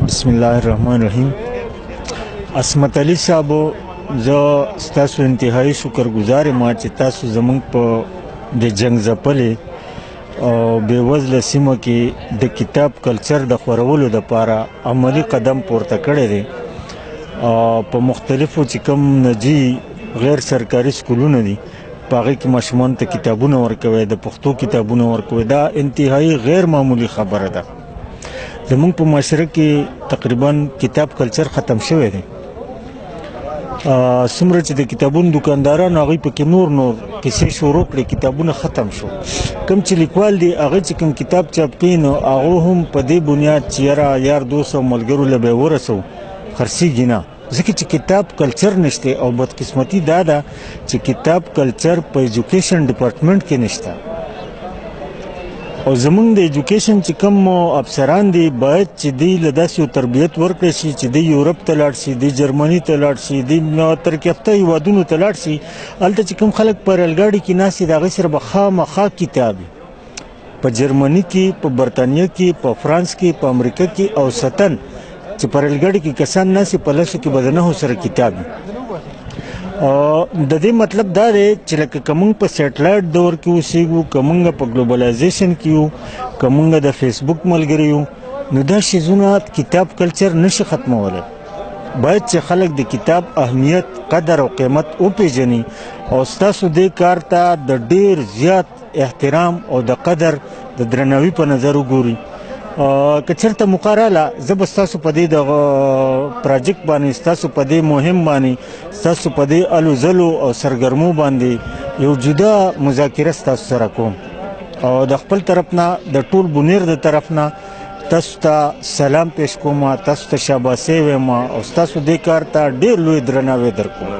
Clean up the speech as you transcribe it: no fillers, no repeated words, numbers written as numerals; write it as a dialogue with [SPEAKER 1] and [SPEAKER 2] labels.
[SPEAKER 1] بسم الله الرحمن الرحیم. عصمت علي صاحب، زه ستاسو انتهایی شکرګزار یم چې تاسو زموږ په د جنګ ځپلې او بېوزله سیمه کې د کتاب کلچر د خورولو دپاره عملي قدم پورته کړی دی. په مختلفو چې کوم نجی غیر سرکاري سکولونه دي په هغې کې ماشومانو ته کتابونه ورکوي، د پښتو کتابونه ورکوي. دا انتهایی غیر معمولي خبره ده. زمونږ په معاشره کې تقریبا کتاب کلچر ختم شوی دی. څومره چې د کتابونو دکانداران هغوی پکې نور کیسې شروع کړې، کتابونه ختم شو. کوم چې لیکوال دي هغه چې کوم کتاب چاپ کوي نو هغه هم په دې بنیاد چې یاره یار دوست او ملګرو له به یې ورسو خرڅېږي نه، ځکه چې کتاب کلچر نشته. او بدقسمتي دا ده چې کتاب کلچر په ایجوکیشن ډپارټمنټ کې نشته. او زمونږ د ایجوکیشن چې کوم افسران دي باید چې دوی له داسې یو تربیت ورکړی شي چې دوی یورپ ته لاړ شي، دوی جرمني ته لاړ شي، دوی ترکیافته هیوادونو ته لاړ شي. هلته چې کوم خلک په ریلګاډي کې ناست دي د هغوی سره به خامخا کتاب په جرمني کې، په برطانیه کې، په فرانس کې، په امریکا کې او ستن چې په ریلګاډي کې کسان ناست په لسو کې به د نهو سره کتاب د دې مطلب دا دی چې لکه که موږ په سیټلایټ دور کې اوسېږو، که موږ په ګلوبلایزیشن کې یو، که موږ د فیسبوک ملګري یو، نو دا شیزونه کتاب کلچر نشي ختمولی. باید چې خلک د کتاب اهمیت، قدر او قیمت وپیژني او ستاسو دې کار ته د ډیر زیات احترام او د قدر د درناوي په نظر وګوري. که چېرته موقع راله زه به ستاسو په دې دغه پراجیکټ باندې، ستاسو په دې مهم باندې، ستاسو په دې الو ځلو او سرګرمو باندې یو جدا مذاکره ستاسو سره کوم. او د خپل طرف نه، د ټول بونیر د طرف نه تاسو ته سلام پیش کوم، تاسو ته شاباسي وایم او ستاسو دې کار ته ډېر لوی درناوی درکوم.